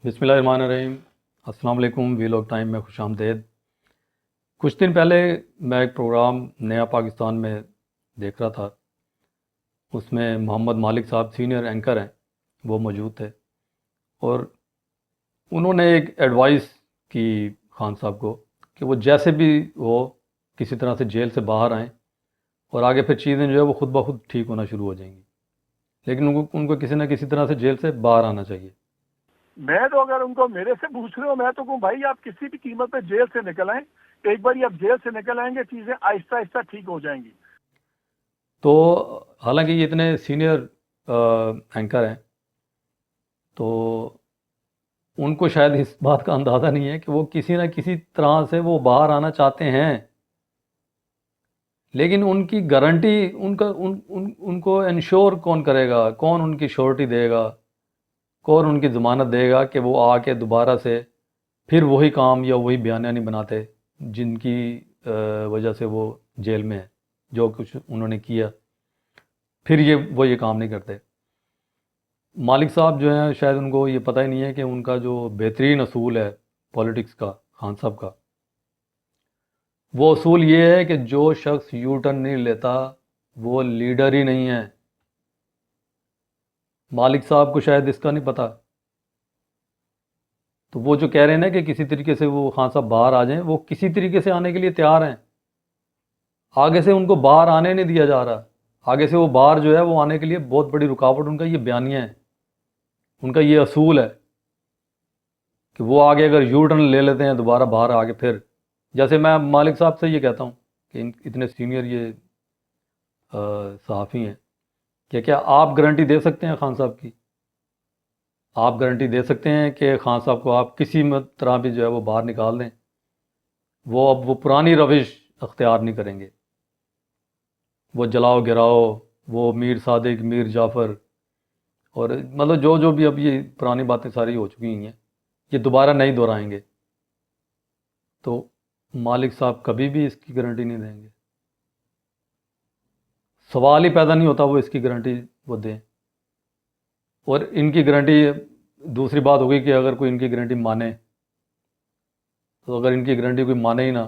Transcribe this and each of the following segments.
बिस्मिल्लाहिर्रहमानिर्रहीम। अस्सलाम वालेकुम। वीलॉग टाइम में खुशामदीद। कुछ दिन पहले मैं एक प्रोग्राम नया पाकिस्तान में देख रहा था। उसमें मोहम्मद मालिक साहब सीनियर एंकर हैं, वो मौजूद थे और उन्होंने एक एडवाइस की खान साहब को कि वो जैसे भी हो किसी तरह से जेल से बाहर आएँ और आगे फिर चीज़ें जो है वो खुद ब खुद ठीक होना शुरू हो जाएंगी, लेकिन उनको उनको किसी न किसी तरह से जेल से बाहर आना चाहिए। मैं तो अगर उनको मेरे से पूछ रहे हो, मैं तो कहूँ भाई आप किसी भी कीमत पे जेल से निकल आए। एक बार आप जेल से निकल आएंगे, चीजें आहिस्ता आहिस्ता ठीक हो जाएंगी। तो हालांकि ये इतने सीनियर एंकर हैं, तो उनको शायद इस बात का अंदाज़ा नहीं है कि वो किसी न किसी तरह से वो बाहर आना चाहते हैं, लेकिन उनकी गारंटी उनको इंश्योर कौन करेगा, कौन उनकी श्योरिटी देगा, कौन उनकी ज़मानत देगा कि वो आके दोबारा से फिर वही काम या वही बयानियाँ नहीं बनाते जिनकी वजह से वो जेल में है। जो कुछ उन्होंने किया फिर ये काम नहीं करते। मालिक साहब जो हैं शायद उनको ये पता ही नहीं है कि उनका जो बेहतरीन असूल है पॉलिटिक्स का, खान साहब का, वो असूल ये है कि जो शख्स यू टर्न नहीं लेता वो लीडर ही नहीं है। मालिक साहब को शायद इसका नहीं पता। तो वो जो कह रहे हैं ना कि किसी तरीके से वो खान साहब बाहर आ जाएं, वो किसी तरीके से आने के लिए तैयार हैं। आगे से उनको बाहर आने नहीं दिया जा रहा। आगे से वो बाहर जो है वो आने के लिए बहुत बड़ी रुकावट उनका ये बयानिया है, उनका ये असूल है कि वो आगे अगर यू टर्न ले लेते हैं दोबारा बाहर आके फिर, जैसे मैं मालिक साहब से ये कहता हूँ कि इतने सीनियर ये सहाफ़ी हैं, क्या आप गारंटी दे सकते हैं खान साहब की? आप गारंटी दे सकते हैं कि खान साहब को आप किसी तरह भी जो है वो बाहर निकाल दें, वो अब वो पुरानी रविश अख्तियार नहीं करेंगे, वो जलाओ गिराओ, वो मीर सादिक, मीर जाफ़र और मतलब जो जो भी अब ये पुरानी बातें सारी हो चुकी हैं ये दोबारा नहीं दोहराएंगे। तो मालिक साहब कभी भी इसकी गारंटी नहीं देंगे। सवाल ही पैदा नहीं होता वो इसकी गारंटी वो दें। और इनकी गारंटी, दूसरी बात होगी कि अगर कोई इनकी गारंटी माने, तो अगर इनकी गारंटी कोई माने ही ना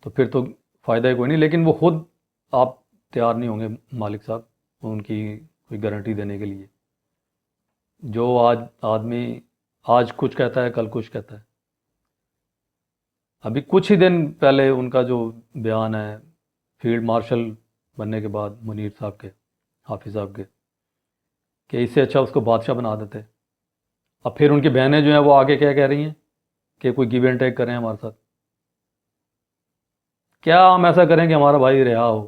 तो फिर तो फ़ायदा ही कोई नहीं। लेकिन वो खुद आप तैयार नहीं होंगे मालिक साहब उनकी कोई गारंटी देने के लिए। जो आज आदमी आज कुछ कहता है कल कुछ कहता है। अभी कुछ ही दिन पहले उनका जो बयान है फील्ड मार्शल बनने के बाद मुनीर साहब के, हाफिज़ साहब के, कि इससे अच्छा उसको बादशाह बना देते। अब फिर उनकी बहनें जो हैं वो आगे क्या कह रही हैं कि कोई गिव एंड टेक करें हमारे साथ। क्या हम ऐसा करें कि हमारा भाई रिहा हो?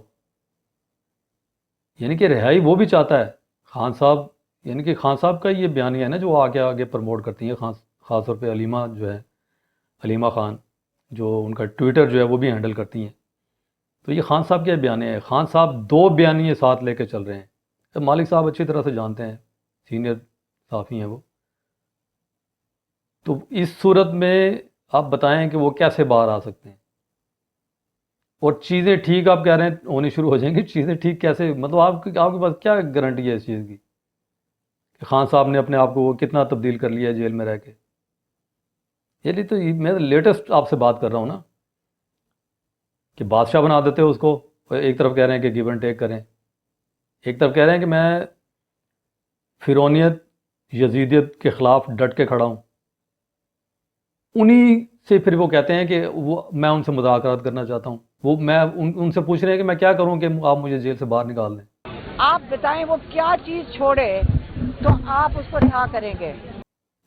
यानी कि रिहाई वो भी चाहता है खान साहब। यानी कि खान साहब का ये बयानिया है ना जो आगे आगे प्रमोट करती हैं, ख़ास तौर पे अलीमा जो है, अलीमा ख़ान, जो उनका ट्विटर जो है वो भी हैंडल करती हैं। तो ये खान साहब के बयानिया है। खान साहब दो बयानिए साथ लेके चल रहे हैं। तो मालिक साहब अच्छी तरह से जानते हैं, सीनियर साफ़ी हैं वो। तो इस सूरत में आप बताएं कि वो कैसे बाहर आ सकते हैं और चीज़ें ठीक आप कह रहे हैं होनी शुरू हो जाएंगी। चीज़ें ठीक कैसे, मतलब आपके आपके पास क्या गारंटी है इस चीज़ की कि खान साहब ने अपने आप को वो कितना तब्दील कर लिया है जेल में रह के? मैं लेटेस्ट आपसे बात कर रहा हूँ ना कि बादशाह बना देते हो उसको। एक तरफ कह रहे हैं कि गिव एंड टेक करें, एक तरफ कह रहे हैं कि मैं फिरौनियत, यजीदियत के ख़िलाफ़ डट के खड़ा हूँ। उन्हीं से फिर वो कहते हैं कि वो मैं उनसे मुज़ाकरात करना चाहता हूँ। वो मैं उनसे पूछ रहे हैं कि मैं क्या करूँ कि आप मुझे जेल से बाहर निकाल दें। आप बताएं वो क्या चीज छोड़े तो आप उसको रिहा करेंगे।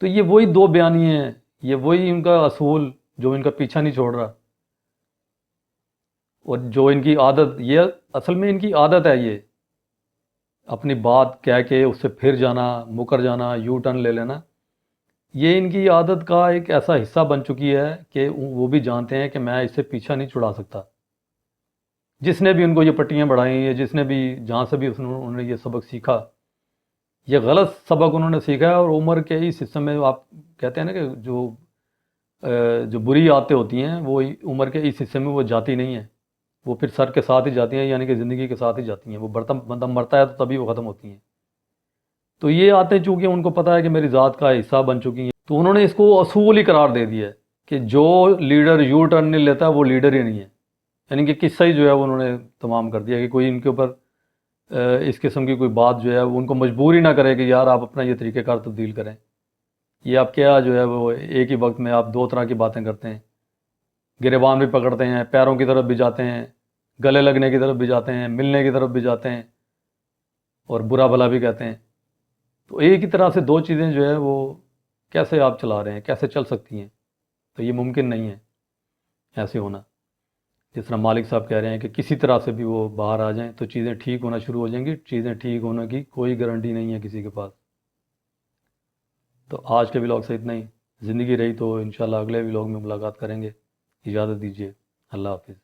तो ये वही दो बयानी हैं, ये वही इनका असूल जो इनका पीछा नहीं छोड़ रहा। और जो इनकी आदत, ये असल में इनकी आदत है, ये अपनी बात कह के उससे फिर जाना, मुकर जाना, यू टर्न ले लेना। ये इनकी आदत का एक ऐसा हिस्सा बन चुकी है कि वो भी जानते हैं कि मैं इससे पीछा नहीं छुड़ा सकता। जिसने भी उनको ये पट्टियाँ बढ़ाई, या जिसने भी जहाँ से भी उन्होंने ये सबक सीखा, ये गलत सबक उन्होंने सीखा है। और उम्र के इस हिस्से में आप कहते हैं ना कि जो बुरी आदतें होती हैं वो उम्र के इस हिस्से में वो जाती नहीं है, वो फिर सर के साथ ही जाती हैं, यानी कि ज़िंदगी के साथ ही जाती हैं। वो बंदा मरता है तो तभी वो ख़त्म होती हैं। तो ये आते चूँकि उनको पता है कि मेरी ज़ात का हिस्सा बन चुकी हैं, तो उन्होंने इसको असूल ही करार दे दिया है कि जो लीडर यू टर्न नहीं लेता वो लीडर ही नहीं है। यानी कि किस्सा ही जो है वो उन्होंने तमाम कर दिया कि कोई इनके ऊपर इस किस्म की कोई बात जो है वो उनको मजबूर ही ना करे कि यार आप अपना ये तरीक़ेकार तब्दील करें। ये आप क्या जो है वो एक ही वक्त में आप दो तरह की बातें करते हैं, गिरेबान भी पकड़ते हैं, पैरों की तरफ भी जाते हैं, गले लगने की तरफ भी जाते हैं, मिलने की तरफ भी जाते हैं और बुरा भला भी कहते हैं। तो एक ही तरह से दो चीज़ें जो है वो कैसे आप चला रहे हैं, कैसे चल सकती हैं? तो ये मुमकिन नहीं है ऐसे होना। जिस तरह मालिक साहब कह रहे हैं कि किसी तरह से भी वो बाहर आ जाएं तो चीज़ें ठीक होना शुरू हो जाएंगी। चीज़ें ठीक होने की कोई गारंटी नहीं है किसी के पास। तो आज के व्लॉग से इतना ही। ज़िंदगी रही तो इंशाल्लाह अगले व्लॉग में मुलाकात करेंगे। इजाज़त दीजिए। अल्लाह हाफिज़।